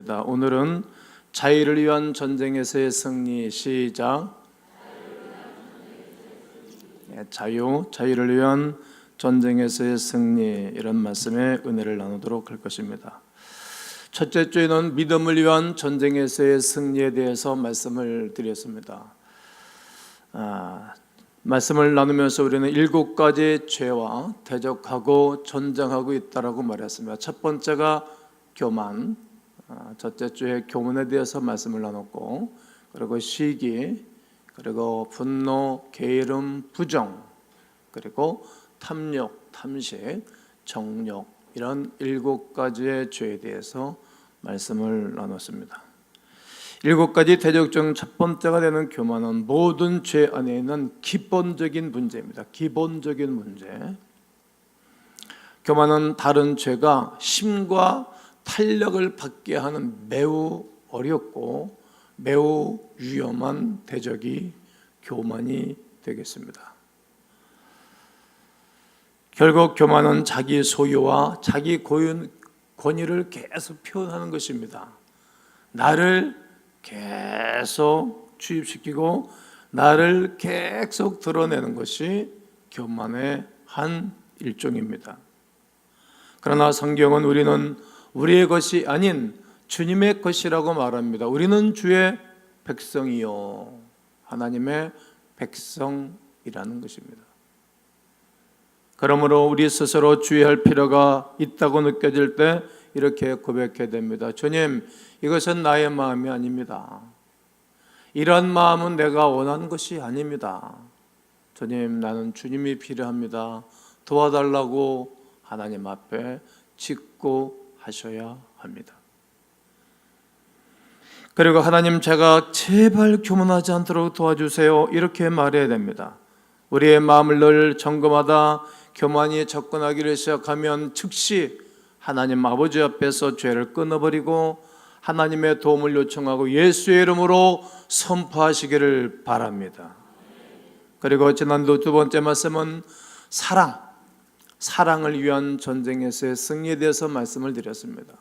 오늘은 자유를 위한 전쟁에서의 승리. 시작. 자유를 위한 전쟁에서의 승리, 이런 말씀에 은혜를 나누도록 할 것입니다. 첫째 주에는 믿음을 위한 전쟁에서의 승리에 대해서 말씀을 드렸습니다. 말씀을 나누면서 우리는 7가지 죄와 대적하고 전쟁하고 있다라고 말했습니다. 첫 번째가 교만, 첫째 주에 교만에 대해서 말씀을 나눴고, 그리고 시기, 그리고 분노, 게으름, 부정, 그리고 탐욕, 탐식, 정욕, 이런 7가지의 죄에 대해서 말씀을 나눴습니다. 7가지 대적 중 첫 번째가 되는 교만은 모든 죄 안에 있는 기본적인 문제입니다. 기본적인 문제. 교만은 다른 죄가 힘과 탄력을 받게 하는 매우 어렵고 매우 위험한 대적이 교만이 되겠습니다. 결국 교만은 자기 소유와 자기 권위를 계속 표현하는 것입니다. 나를 계속 주입시키고 나를 계속 드러내는 것이 교만의 한 일종입니다. 그러나 성경은 우리는 우리의 것이 아닌 주님의 것이라고 말합니다. 우리는 주의 백성이요, 하나님의 백성이라는 것입니다. 그러므로 우리 스스로 주의할 필요가 있다고 느껴질 때 이렇게 고백해야 됩니다. 주님, 이것은 나의 마음이 아닙니다. 이런 마음은 내가 원하는 것이 아닙니다. 주님, 나는 주님이 필요합니다. 도와달라고 하나님 앞에 직고 하셔야 합니다. 그리고 하나님, 제가 제발 교만하지 않도록 도와주세요, 이렇게 말해야 됩니다. 우리의 마음을 늘 점검하다 교만이 접근하기를 시작하면 즉시 하나님 아버지 앞에서 죄를 끊어버리고 하나님의 도움을 요청하고 예수의 이름으로 선포하시기를 바랍니다. 그리고 지난주 두 번째 말씀은 사랑을 위한 전쟁에서의 승리에 대해서 말씀을 드렸습니다.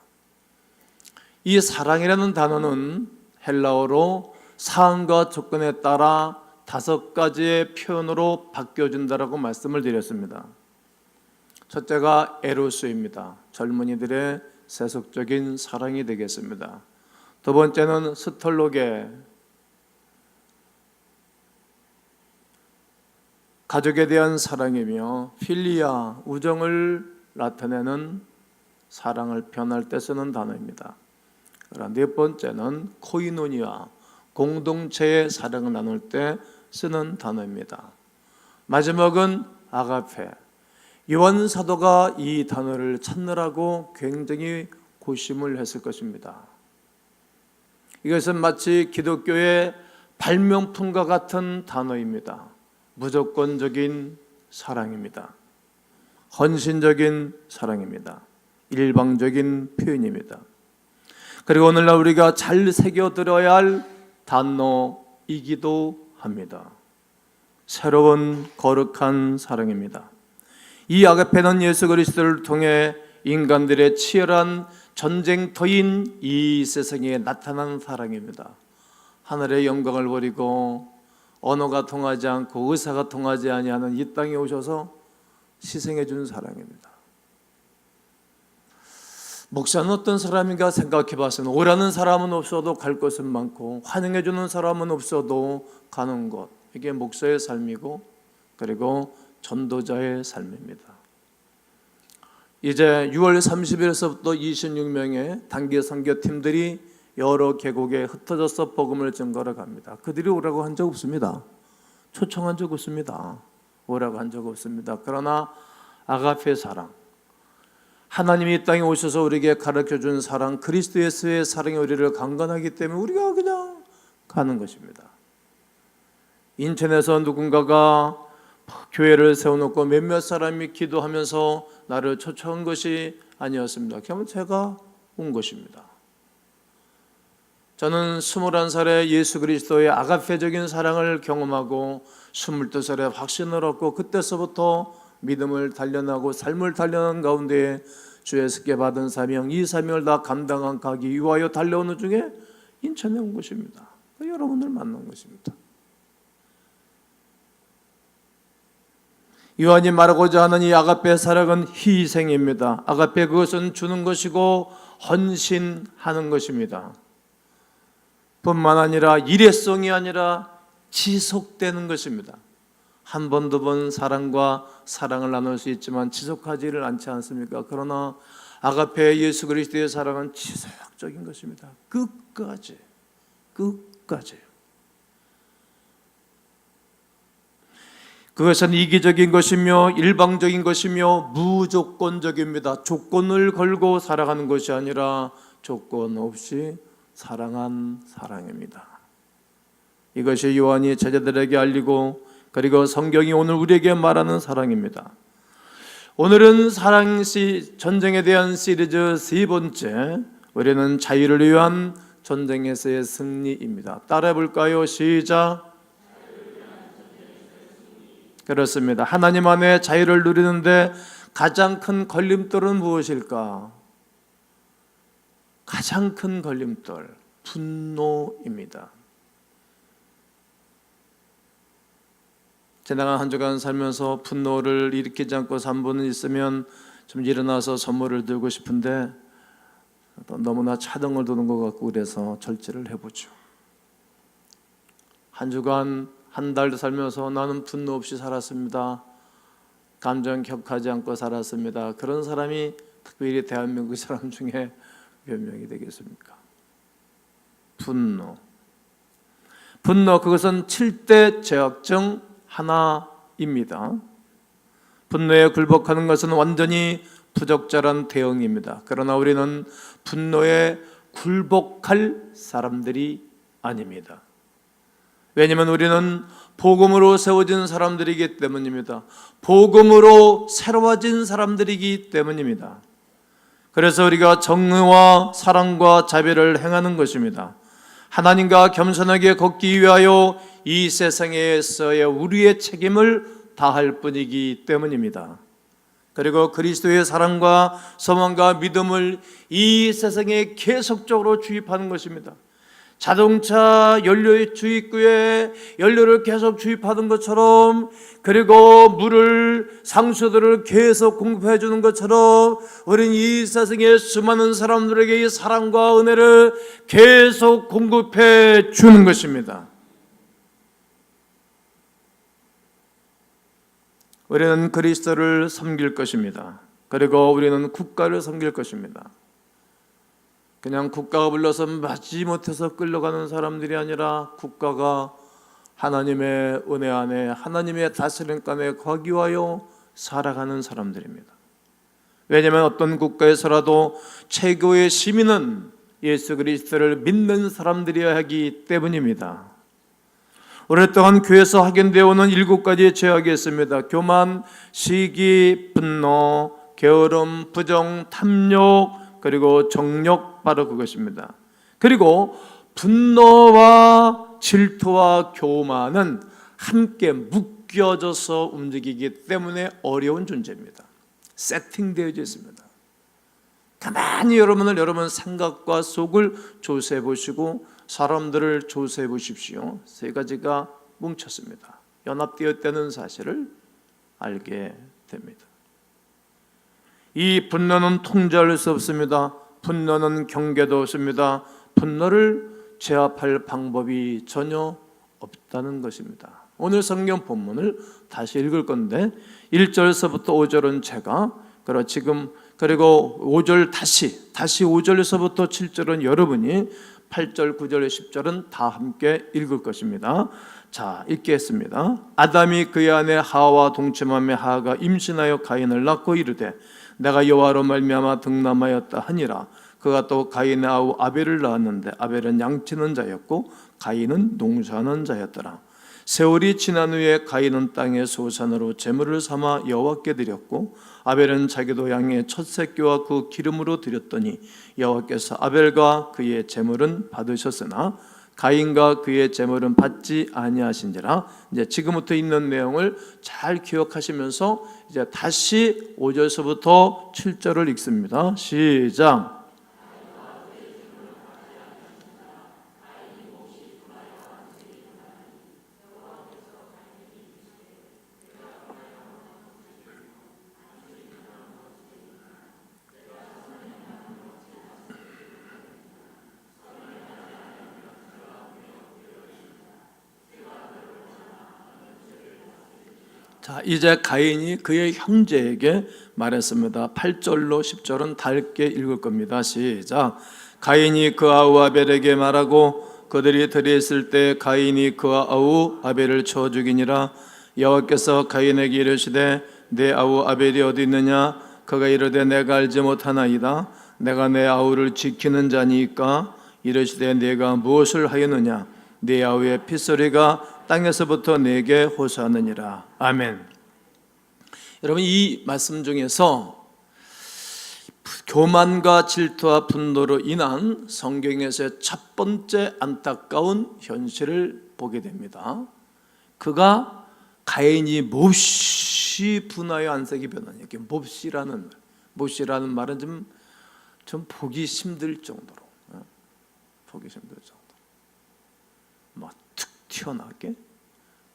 이 사랑이라는 단어는 헬라어로 상황과 조건에 따라 5가지의 표현으로 바뀌어진다라고 말씀을 드렸습니다. 첫째가 에로스입니다. 젊은이들의 세속적인 사랑이 되겠습니다. 두 번째는 스톨로게, 가족에 대한 사랑이며 필리아, 우정을 나타내는 사랑을 표현할 때 쓰는 단어입니다. 그러나 네 번째는 코이노니아, 공동체의 사랑을 나눌 때 쓰는 단어입니다. 마지막은 아가페. 요한 사도가 이 단어를 찾느라고 굉장히 고심을 했을 것입니다. 이것은 마치 기독교의 발명품과 같은 단어입니다. 무조건적인 사랑입니다. 헌신적인 사랑입니다. 일방적인 표현입니다. 그리고 오늘날 우리가 잘 새겨들어야 할 단어이기도 합니다. 새로운 거룩한 사랑입니다. 이 아가페는 예수 그리스도를 통해 인간들의 치열한 전쟁터인 이 세상에 나타난 사랑입니다. 하늘의 영광을 버리고 언어가 통하지 않고 의사가 통하지 아니하는 이 땅에 오셔서 희생해 준 사랑입니다. 목사는 어떤 사람인가 생각해 봤으면 오라는 사람은 없어도 갈 것은 많고 환영해 주는 사람은 없어도 가는 것, 이게 목사의 삶이고 그리고 전도자의 삶입니다. 이제 6월 30일에서부터 26명의 단기 선교팀들이 여러 계곡에 흩어져서 복음을 증거하러 갑니다. 그들이 오라고 한 적 없습니다. 초청한 적 없습니다. 오라고 한 적 없습니다. 그러나 아가페 사랑, 하나님이 이 땅에 오셔서 우리에게 가르쳐준 사랑, 그리스도 예수의 사랑이 우리를 강건하기 때문에 우리가 그냥 가는 것입니다. 인천에서 누군가가 교회를 세워놓고 몇몇 사람이 기도하면서 나를 초청한 것이 아니었습니다. 그냥 제가 온 것입니다. 저는 21살에 예수 그리스도의 아가페적인 사랑을 경험하고 22살에 확신을 얻고 그때서부터 믿음을 단련하고 삶을 단련한 가운데 주에서께 받은 사명, 이 사명을 다 감당한 가기 위하여 달려오는 중에 인천에 온 것입니다. 여러분을 만난 것입니다. 요한이 말하고자 하는 이 아가페의 사랑은 희생입니다. 아가페, 그것은 주는 것이고 헌신하는 것입니다. 뿐만 아니라 일회성이 아니라 지속되는 것입니다. 한 번, 두 번 사랑을 나눌 수 있지만 지속하지를 않지 않습니까? 그러나 아가페 예수 그리스도의 사랑은 지속적인 것입니다. 끝까지. 그것은 이기적인 것이며 일방적인 것이며 무조건적입니다. 조건을 걸고 살아가는 것이 아니라 조건 없이 사랑한 사랑입니다. 이것이 요한이 제자들에게 알리고 그리고 성경이 오늘 우리에게 말하는 사랑입니다. 오늘은 전쟁에 대한 시리즈 세 번째, 우리는 자유를 위한 전쟁에서의 승리입니다. 따라해 볼까요? 시작. 그렇습니다. 하나님 안에 자유를 누리는데 가장 큰 걸림돌은 무엇일까? 가장 큰 걸림돌, 분노입니다. 지나간 한 주간 살면서 분노를 일으키지 않고 산 분은 있으면 좀 일어나서 선물을 들고 싶은데 또 너무나 차등을 두는 것 같고 그래서 절제를 해보죠. 한 주간 한 달 살면서 나는 분노 없이 살았습니다. 감정 격하지 않고 살았습니다. 그런 사람이 특별히 대한민국 사람 중에 몇 명이 되겠습니까? 분노, 그것은 7대 죄악중 하나입니다. 분노에 굴복하는 것은 완전히 부적절한 대응입니다. 그러나 우리는 분노에 굴복할 사람들이 아닙니다. 왜냐하면 우리는 복음으로 세워진 사람들이기 때문입니다. 복음으로 새로워진 사람들이기 때문입니다. 그래서 우리가 정의와 사랑과 자비를 행하는 것입니다. 하나님과 겸손하게 걷기 위하여 이 세상에서의 우리의 책임을 다할 뿐이기 때문입니다. 그리고 그리스도의 사랑과 소망과 믿음을 이 세상에 계속적으로 주입하는 것입니다. 자동차 연료 주입구에 연료를 계속 주입하는 것처럼, 그리고 물을, 상수도를 계속 공급해 주는 것처럼 우리는 이 세상의 수많은 사람들에게 이 사랑과 은혜를 계속 공급해 주는 것입니다. 우리는 그리스도를 섬길 것입니다. 그리고 우리는 국가를 섬길 것입니다. 그냥 국가가 불러서 맞지 못해서 끌려가는 사람들이 아니라 국가가 하나님의 은혜 안에, 하나님의 다스림 안에 거기 위하여 살아가는 사람들입니다. 왜냐하면 어떤 국가에서라도 최고의 시민은 예수 그리스도를 믿는 사람들이어야 하기 때문입니다. 오랫동안 교회에서 확인되어 오는 7가지의 죄악이 있습니다. 교만, 시기, 분노, 게으름, 부정, 탐욕, 그리고 정욕, 바로 그것입니다. 그리고 분노와 질투와 교만은 함께 묶여져서 움직이기 때문에 어려운 존재입니다. 세팅되어져 있습니다. 가만히 여러분 생각과 속을 조사해 보시고 사람들을 조사해 보십시오. 세 가지가 뭉쳤습니다. 연합되어 있다는 사실을 알게 됩니다. 이 분노는 통제할 수 없습니다. 분노는 경계도 없습니다. 분노를 제압할 방법이 전혀 없다는 것입니다. 오늘 성경 본문을 다시 읽을 건데 1절에서부터 5절은 제가, 그리고 5절 다시 5절에서부터 7절은 여러분이, 8절, 9절, 10절은 다 함께 읽을 것입니다. 자, 읽겠습니다. 아담이 그의 아내 하와와 동침하며 하와가 임신하여 가인을 낳고 이르되 내가 여호와로 말미암아 등남하였다 하니라. 그가 또 가인의 아우 아벨을 낳았는데 아벨은 양치는 자였고 가인은 농사하는 자였더라. 세월이 지난 후에 가인은 땅의 소산으로 제물을 삼아 여호와께 드렸고 아벨은 자기도 양의 첫 새끼와 그 기름으로 드렸더니 여호와께서 아벨과 그의 제물은 받으셨으나 가인과 그의 제물은 받지 아니하신지라. 이제 지금부터 있는 내용을 잘 기억하시면서 이제 다시 5절서부터 7절을 읽습니다. 시작. 자, 이제 가인이 그의 형제에게 말했습니다. 8절로 10절은 달게 읽을 겁니다. 시작. 가인이 그 아우 아벨에게 말하고 그들이 들에 있을 때 가인이 그 아우 아벨을 쳐 죽이니라. 여호와께서 가인에게 이르시되 내 아우 아벨이 어디 있느냐? 그가 이르되 내가 알지 못하나이다. 내가 내 아우를 지키는 자니까. 이르시되 내가 무엇을 하였느냐? 내 아우의 핏소리가 땅에서부터 내게 호소하느니라. 아멘. 여러분, 이 말씀 중에서 교만과 질투와 분노로 인한 성경에서의 첫 번째 안타까운 현실을 보게 됩니다. 그가 가인이 몹시 분하여 안색이 변하니, 몹시라는 말은 좀 보기 힘들 정도로, 보기 힘들 정도로 막 툭 튀어나오게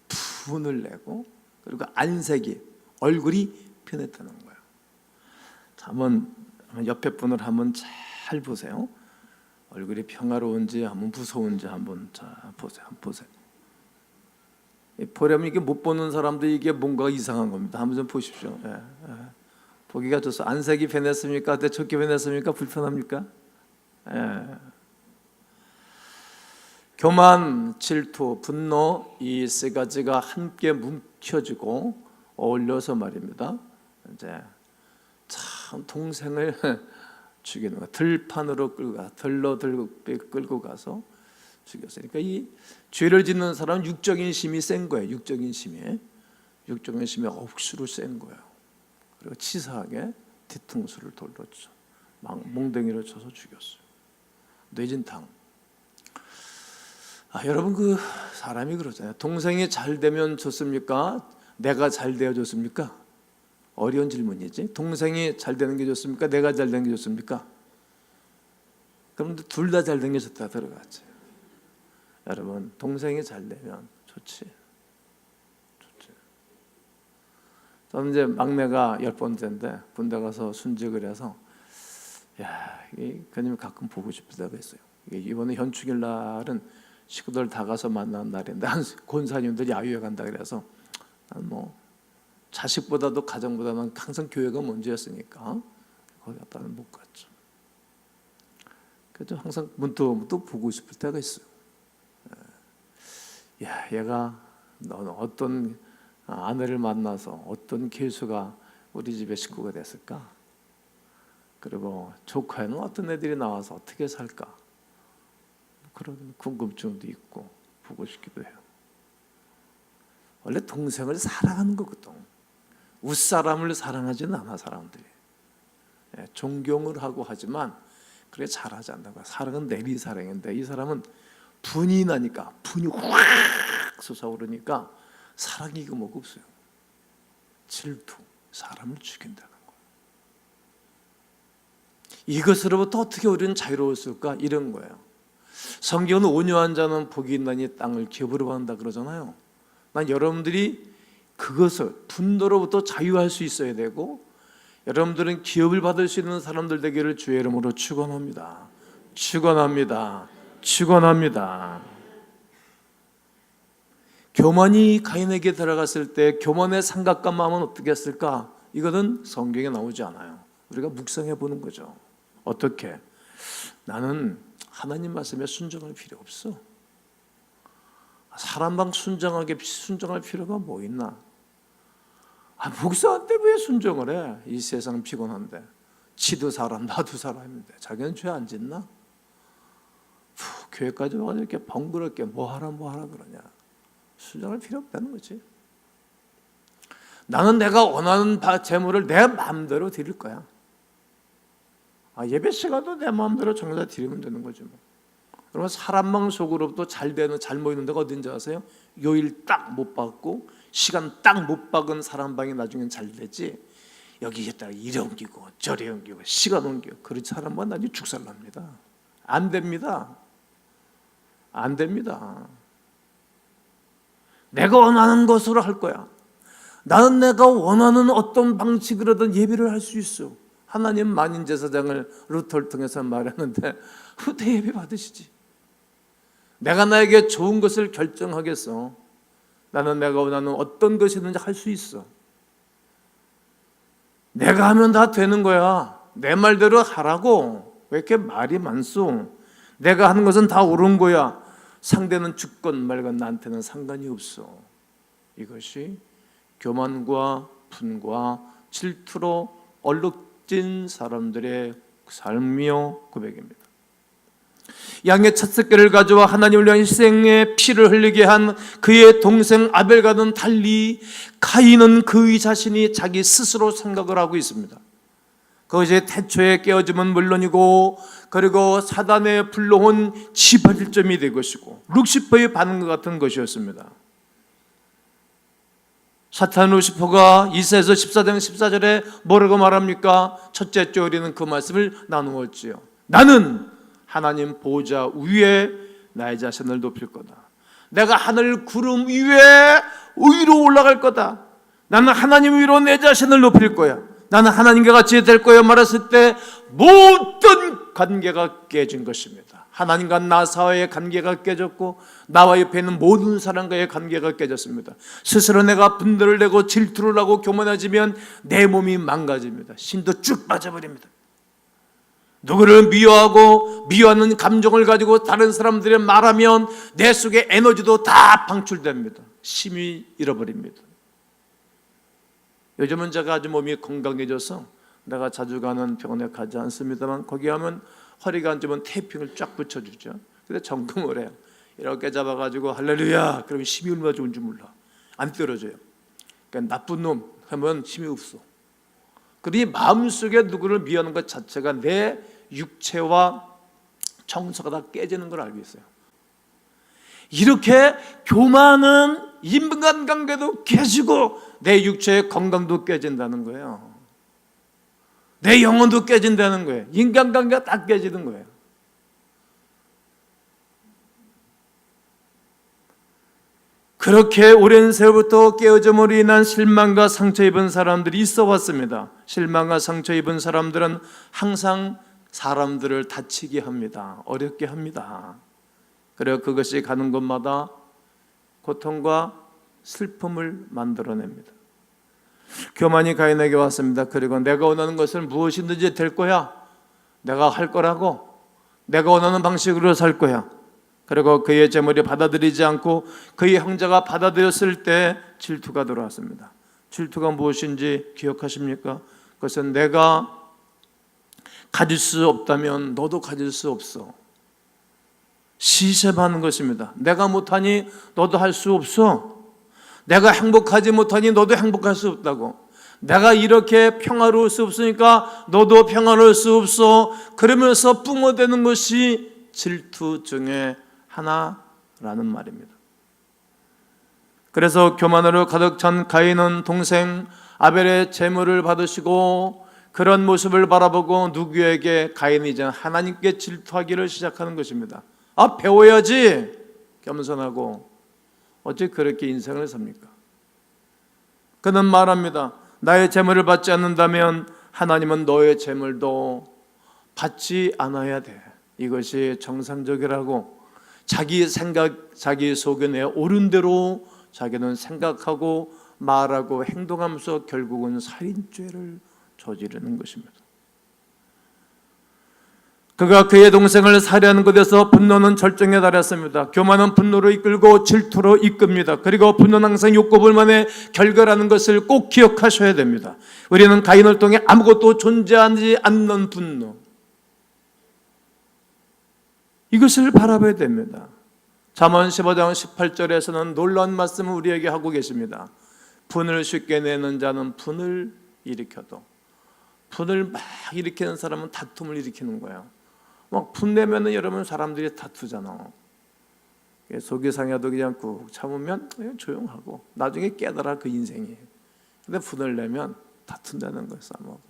분을 내고, 그리고 안색이, 얼굴이 변했다는 거예요. 자, 한번 옆에 분을 한번 잘 보세요. 얼굴이 평화로운지 한번 무서운지 한번 자 보세요. 한번 보세요. 보려면 이게 못 보는 사람도 이게 뭔가 이상한 겁니다. 한번 좀 보십시오. 보기가 좋소. 안색이 변했습니까? 대척기 변했습니까? 불편합니까? 교만, 질투, 분노, 이 세 가지가 함께 뭉쳐지고 어울려서 말입니다. 이제 참 동생을 죽이는 거, 들판으로 끌고 가서 죽였어요. 그러니까 이 죄를 짓는 사람은 육적인 힘이 센 거예요. 육적인 힘이 억수로 센 거예요. 그리고 치사하게 뒤통수를 돌로 쳐, 몽둥이로 쳐서 죽였어요. 뇌진탕. 여러분, 그 사람이 그러잖아요. 동생이 잘 되면 좋습니까? 내가 잘 되어 좋습니까? 어려운 질문이지. 동생이 잘 되는 게 좋습니까? 내가 잘 되는 게 좋습니까? 그런데 둘 다 잘 되는 게 좋다 들어갔지. 여러분, 동생이 잘 되면 좋지. 저는 이제 막내가 10번째인데 군대 가서 순직을 해서 그님이 가끔 보고 싶을 때가 있어요. 이번에 현충일 날은 식구들 다 가서 만나는 날인데 권사님들이 야유회 간다 그래서 난 자식보다도 가정보다는 항상 교회가 먼저였으니까 거기 갔다는 못 갔죠. 그래서 항상 문득 보고 싶을 때가 있어요. 얘가 너는 어떤 아내를 만나서 어떤 개수가 우리 집의 식구가 됐을까? 그리고 조카에는 어떤 애들이 나와서 어떻게 살까? 그런 궁금증도 있고 보고 싶기도 해요. 원래 동생을 사랑하는 거거든. 윗사람을 사랑하지는 않아 사람들이. 존경을 하고 하지만 그래 잘하지 않는다. 사랑은 내리사랑인데 이 사람은 분이 나니까, 분이 확 솟아오르니까 사랑이 이거 뭐가 없어요. 질투, 사람을 죽인다는 거. 이것으로부터 어떻게 우리는 자유로웠을까? 이런 거예요. 성경은 온유한 자는 복이 있나니 땅을 기업으로 받는다 그러잖아요. 난 여러분들이 그것을 분노로부터 자유할 수 있어야 되고, 여러분들은 기업을 받을 수 있는 사람들 되기를 주의 이름으로 축원합니다. 축원합니다. 축원합니다. 교만이 가인에게 들어갔을 때 교만의 생각과 마음은 어떻게 했을까? 이거는 성경에 나오지 않아요. 우리가 묵상해 보는 거죠. 어떻게? 나는 하나님 말씀에 순종할 필요 없어. 사람방 순종할 필요가 뭐 있나? 목사한테 왜 순종을 해? 이 세상 피곤한데. 지도 사람, 나도 사람인데. 자기는 죄 안 짓나? 교회까지 와서 이렇게 번거롭게 뭐 하라 그러냐? 순종할 필요 없다는 거지. 나는 내가 원하는 재물을 내 마음대로 드릴 거야. 예배 시간도 내 마음대로 정해서 드리면 되는 거지 뭐. 그러면 사람 마음속으로부터 잘 되는, 잘 모이는 데가 어딘지 아세요? 요일 딱 못 받고 시간 딱 못 박은 사람 방이 나중엔 잘 되지, 여기에다가 이래 옮기고 저래 옮기고 시간 옮기고, 그렇지 사람은 나중에 죽살납니다. 안 됩니다. 안 됩니다. 내가 원하는 것으로 할 거야. 나는 내가 원하는 어떤 방식으로든 예배를 할 수 있어. 하나님 만인제사장을 루터를 통해서 말했는데 후대 예배 받으시지. 내가 나에게 좋은 것을 결정하겠어. 나는 내가 원하는 어떤 것이든지 할 수 있어. 내가 하면 다 되는 거야. 내 말대로 하라고. 왜 이렇게 말이 많소? 내가 하는 것은 다 옳은 거야. 상대는 죽건 말건 나한테는 상관이 없어. 이것이 교만과 분과 질투로 얼룩진 사람들의 삶이요 고백입니다. 양의 첫 새끼를 가져와 하나님을 위한 희생의 피를 흘리게 한 그의 동생 아벨과는 달리 가인은 그의 자신이 자기 스스로 생각을 하고 있습니다. 그것이 태초에 깨어짐은 물론이고, 그리고 사단의 불러온 지발점이 될 것이고, 루시퍼의 반응과 같은 것이었습니다. 사탄 루시퍼가 이사야서 14장 14절에 뭐라고 말합니까? 첫째 주 우리는 그 말씀을 나누었지요. 나는 하나님 보좌 위에 나의 자신을 높일 거다. 내가 하늘 구름 위에 위로 올라갈 거다. 나는 하나님 위로 내 자신을 높일 거야. 나는 하나님과 같이 될 거야 말했을 때 모든 관계가 깨진 것입니다. 하나님과 나 사이의 관계가 깨졌고, 나와 옆에 있는 모든 사람과의 관계가 깨졌습니다. 스스로 내가 분들을 내고 질투를 하고 교만해지면 내 몸이 망가집니다. 힘도 쭉 빠져버립니다. 누구를 미워하고 미워하는 감정을 가지고 다른 사람들이 말하면 내 속의 에너지도 다 방출됩니다. 힘이 잃어버립니다. 요즘은 제가 아주 몸이 건강해져서 내가 자주 가는 병원에 가지 않습니다만, 거기 가면 허리가 안 좋으면 테이핑을 쫙 붙여주죠. 근데 점검을 해요. 이렇게 잡아가지고 할렐루야 그러면 힘이 얼마나 좋은지 몰라. 안 떨어져요. 그러니까 나쁜 놈 하면 힘이 없어. 그러니 마음속에 누구를 미워하는 것 자체가 내 육체와 정서가 다 깨지는 걸 알고 있어요. 이렇게 교만은 인간관계도 깨지고 내 육체의 건강도 깨진다는 거예요. 내 영혼도 깨진다는 거예요. 인간관계가 다 깨지는 거예요. 그렇게 오랜 세월부터 깨어짐으로 인한 실망과 상처 입은 사람들이 있어 왔습니다. 실망과 상처 입은 사람들은 항상 사람들을 다치게 합니다. 어렵게 합니다. 그리고 그것이 가는 곳마다 고통과 슬픔을 만들어냅니다. 교만이 가인에게 왔습니다. 그리고 내가 원하는 것을 무엇이든지 될 거야. 내가 할 거라고. 내가 원하는 방식으로 살 거야. 그리고 그의 재물이 받아들이지 않고 그의 형제가 받아들였을 때 질투가 들어왔습니다. 질투가 무엇인지 기억하십니까? 그것은 내가 가질 수 없다면 너도 가질 수 없어. 시샘하는 것입니다. 내가 못하니 너도 할 수 없어. 내가 행복하지 못하니 너도 행복할 수 없다고. 내가 이렇게 평화로울 수 없으니까 너도 평화로울 수 없어. 그러면서 뿜어대는 것이 질투 중에 하나라는 말입니다. 그래서 교만으로 가득 찬 가인은 동생 아벨의 재물을 받으시고, 그런 모습을 바라보고 누구에게? 가인이 이제 하나님께 질투하기를 시작하는 것입니다. 배워야지. 겸손하고. 어찌 그렇게 인생을 삽니까? 그는 말합니다. 나의 재물을 받지 않는다면 하나님은 너의 재물도 받지 않아야 돼. 이것이 정상적이라고. 자기 생각, 자기 속에 내 옳은 대로 자기는 생각하고 말하고 행동하면서 결국은 살인죄를 저지르는 것입니다. 그가 그의 동생을 살해하는 것에서 분노는 절정에 달했습니다. 교만은 분노로 이끌고 질투로 이끕니다. 그리고 분노는 항상 욕구불만의 결과라는 것을 꼭 기억하셔야 됩니다. 우리는 가인을 통해 아무것도 존재하지 않는 분노, 이것을 바라봐야 됩니다. 잠언 15장 18절에서는 놀라운 말씀을 우리에게 하고 계십니다. 분을 쉽게 내는 자는 분을 일으켜도, 분을 막 일으키는 사람은 다툼을 일으키는 거예요. 막 분내면은 여러분 사람들이 다투잖아. 속이 상해도 그냥 꾹 참으면 그냥 조용하고 나중에 깨달아 그 인생이. 근데 분을 내면 다툰다는 거예요. 싸움하고.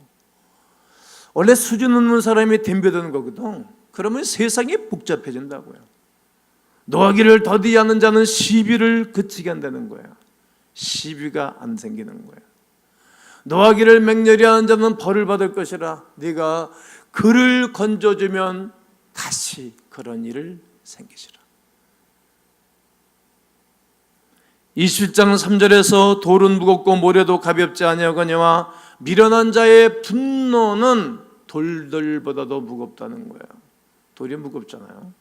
원래 수준 없는 사람이 덤벼드는 거거든. 그러면 세상이 복잡해진다고요. 노하기를 더디하는 자는 시비를 그치게 한다는 거예요. 시비가 안 생기는 거예요. 노하기를 맹렬히 하는 자는 벌을 받을 것이라. 네가 그를 건져주면 다시 그런 일을 생기시라. 21장 3절에서 돌은 무겁고 모래도 가볍지 아니하거니와 미련한 자의 분노는 돌들보다도 무겁다는 거예요. 돌이 무겁잖아요.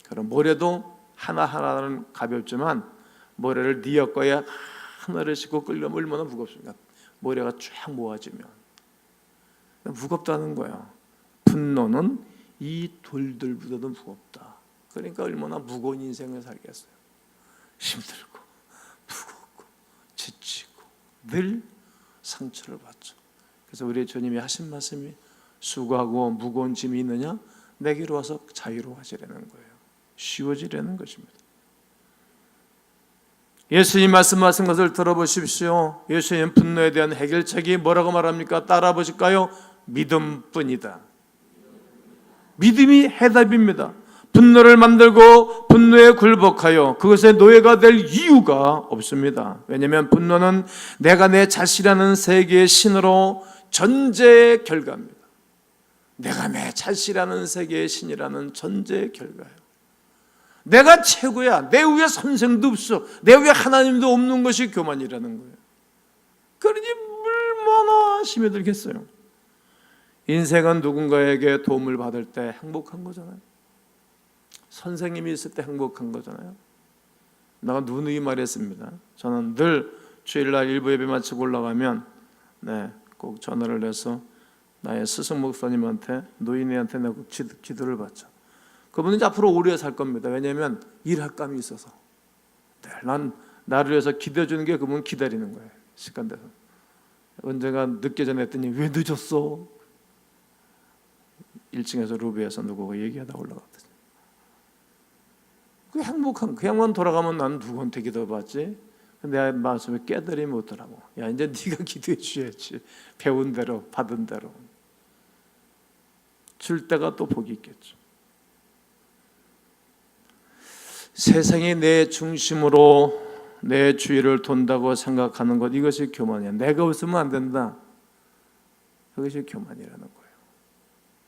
그럼 모래도 하나하나는 가볍지만 모래를 뉘었거야 하나를 싣고 끌려면 얼마나 무겁습니까? 모래가 쫙 모아지면 무겁다는 거예요. 분노는 이 돌들보다도 무겁다. 그러니까 얼마나 무거운 인생을 살겠어요. 힘들고 무겁고 지치고 늘 상처를 받죠. 그래서 우리 주님이 하신 말씀이 수고하고 무거운 짐이 있느냐? 내게로 와서 자유로워지라는 거예요. 쉬워지라는 것입니다. 예수님 말씀하신 것을 들어보십시오. 예수님 분노에 대한 해결책이 뭐라고 말합니까? 따라 보실까요? 믿음뿐이다. 믿음이 해답입니다. 분노를 만들고 분노에 굴복하여 그것의 노예가 될 이유가 없습니다. 왜냐하면 분노는 내가 내 자신이라는 세계의 신으로 전제의 결과입니다. 내가 내 자신이라는 세계의 신이라는 전제의 결과예요. 내가 최고야. 내 위에 선생도 없어. 내 위에 하나님도 없는 것이 교만이라는 거예요. 그러니 얼마나 힘이 들겠어요. 인생은 누군가에게 도움을 받을 때 행복한 거잖아요. 선생님이 있을 때 행복한 거잖아요. 내가 누누이 말했습니다. 저는 늘 주일날 일부 예배 마치고 올라가면 꼭 전화를 해서 나의 스승 목사님한테 노인네한테 내가 기도를 받죠. 그분은 이제 앞으로 오래 살 겁니다. 왜냐하면 일할감이 있어서 난 나를 위해서 기도해 주는 게 그분 기다리는 거예요. 시간 돼서 언제가 늦게 전했더니 왜 늦었어? 1층에서 로비에서 누구가 얘기하다 올라갔더니 그 행복한 그 양반 돌아가면 난 누구한테 기도받지? 내 말씀에 깨달음이 못하라고. 야 이제 네가 기도해 주셔야지. 배운 대로 받은 대로 줄 때가 또 복이 있겠죠. 세상이 내 중심으로 내 주위를 돈다고 생각하는 것, 이것이 교만이야. 내가 없으면 안 된다. 그것이 교만이라는 거예요.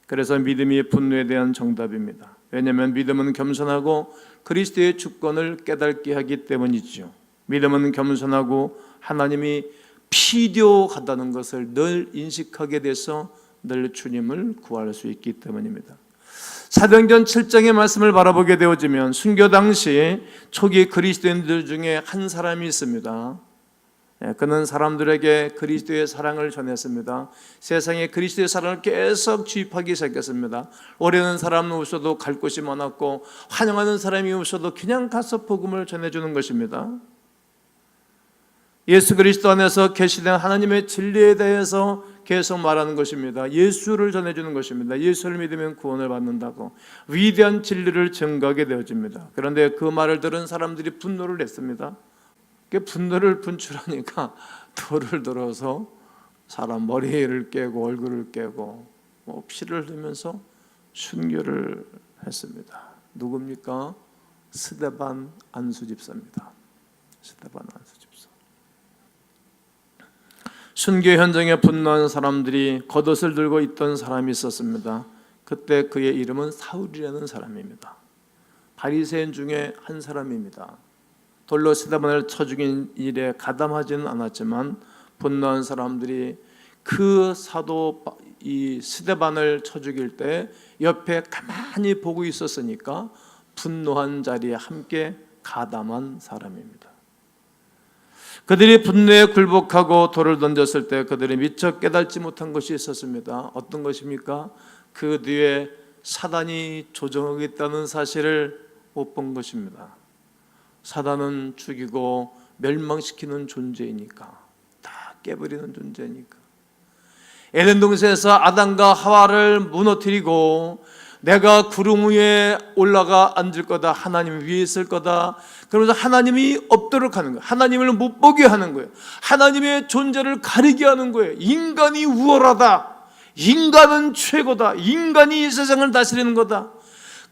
그래서 믿음이 분노에 대한 정답입니다. 왜냐하면 믿음은 겸손하고 그리스도의 주권을 깨닫게 하기 때문이죠. 믿음은 겸손하고 하나님이 필요하다는 것을 늘 인식하게 돼서 늘 주님을 구할 수 있기 때문입니다. 사도행전 7장의 말씀을 바라보게 되어지면 순교 당시 초기 그리스도인들 중에 한 사람이 있습니다. 그는 사람들에게 그리스도의 사랑을 전했습니다. 세상에 그리스도의 사랑을 계속 주입하기 시작했습니다. 오래는 사람은 없어도 갈 곳이 많았고 환영하는 사람이 없어도 그냥 가서 복음을 전해주는 것입니다. 예수 그리스도 안에서 계시된 하나님의 진리에 대해서 계속 말하는 것입니다. 예수를 전해주는 것입니다. 예수를 믿으면 구원을 받는다고 위대한 진리를 증거하게 되어집니다. 그런데 그 말을 들은 사람들이 분노를 냈습니다. 분노를 분출하니까 돌을 들어서 사람 머리를 깨고 얼굴을 깨고 피를 흘리면서 순교를 했습니다. 누굽니까? 스데반 안수 집사입니다. 스데반 안수 집사. 순교 현장에 분노한 사람들이 겉옷을 들고 있던 사람이 있었습니다. 그때 그의 이름은 사울이라는 사람입니다. 바리새인 중에 한 사람입니다. 돌로 스데반을 쳐 죽인 일에 가담하지는 않았지만 분노한 사람들이 그 사도 이 스데반을 쳐 죽일 때 옆에 가만히 보고 있었으니까 분노한 자리에 함께 가담한 사람입니다. 그들이 분노에 굴복하고 돌을 던졌을 때 그들이 미처 깨닫지 못한 것이 있었습니다. 어떤 것입니까? 그 뒤에 사단이 조종하겠다는 사실을 못 본 것입니다. 사단은 죽이고 멸망시키는 존재이니까, 다 깨버리는 존재니까. 에덴 동산에서 아담과 하와를 무너뜨리고 내가 구름 위에 올라가 앉을 거다, 하나님 위에 있을 거다, 그러면서 하나님이 없도록 하는 거예요. 하나님을 못 보게 하는 거예요. 하나님의 존재를 가리게 하는 거예요. 인간이 우월하다, 인간은 최고다, 인간이 이 세상을 다스리는 거다.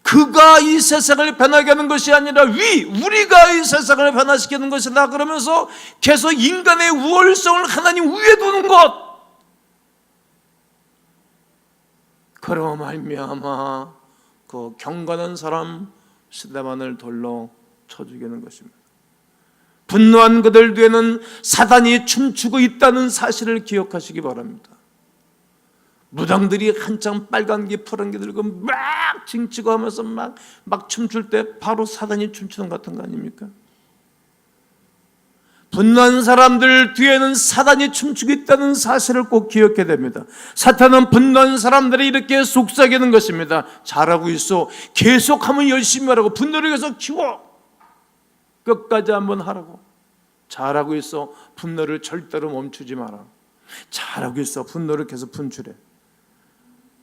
그가 이 세상을 변하게 하는 것이 아니라 우리가 이 세상을 변화시키는 것이다, 그러면서 계속 인간의 우월성을 하나님 위에 두는 것. 그로 말미암아 그 경건한 사람 스데반을 돌로 쳐 죽이는 것입니다. 분노한 그들 뒤에는 사단이 춤추고 있다는 사실을 기억하시기 바랍니다. 무당들이 한창 빨간 기 푸른 기 들고 막 징치고 하면서 막 춤출 때 바로 사단이 춤추는 것 같은 거 아닙니까? 분노한 사람들 뒤에는 사단이 춤추고 있다는 사실을 꼭 기억해야 됩니다. 사탄은 분노한 사람들이 이렇게 속삭이는 것입니다. 잘하고 있어, 계속하면 열심히 하라고, 분노를 계속 키워, 끝까지 한번 하라고. 잘하고 있어, 분노를 절대로 멈추지 마라. 잘하고 있어, 분노를 계속 분출해.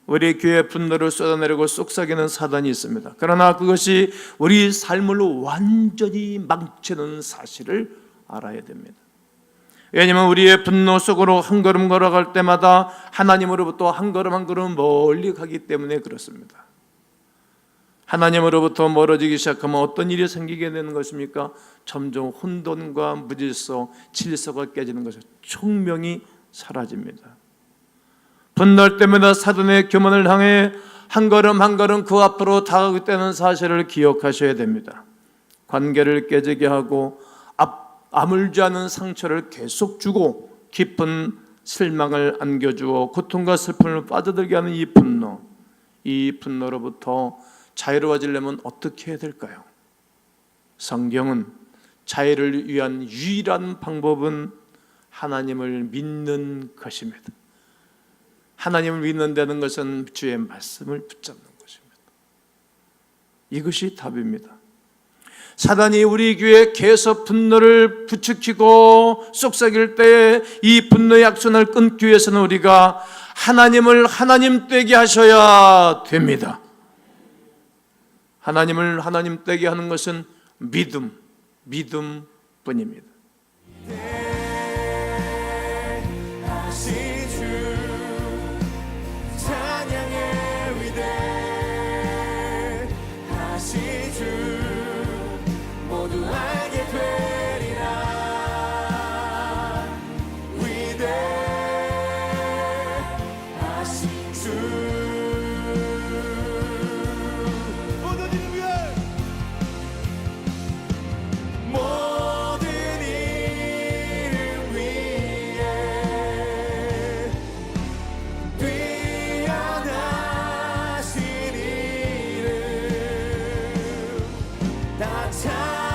우리 교회에 분노를 쏟아내려고 속삭이는 사단이 있습니다. 그러나 그것이 우리 삶을 완전히 망치는 사실을 알아야 됩니다. 왜냐하면 우리의 분노 속으로 한 걸음 걸어갈 때마다 하나님으로부터 한 걸음 한 걸음 멀리 가기 때문에 그렇습니다. 하나님으로부터 멀어지기 시작하면 어떤 일이 생기게 되는 것입니까? 점점 혼돈과 무질서, 질서가 깨지는 것이죠. 총명이 사라집니다. 분노할 때마다 사단의 교만을 향해 한 걸음 한 걸음 그 앞으로 다가가고 있다는 사실을 기억하셔야 됩니다. 관계를 깨지게 하고 아물지 않은 상처를 계속 주고 깊은 실망을 안겨주어 고통과 슬픔을 빠져들게 하는 이 분노로부터 자유로워지려면 어떻게 해야 될까요? 성경은 자유를 위한 유일한 방법은 하나님을 믿는 것입니다. 하나님을 믿는다는 것은 주의 말씀을 붙잡는 것입니다. 이것이 답입니다. 사단이 우리 교회에 계속 분노를 부추기고 속삭일 때에 이 분노의 악순환을 끊기 위해서는 우리가 하나님을 하나님 되게 하셔야 됩니다. 하나님을 하나님 되게 하는 것은 믿음뿐입니다. time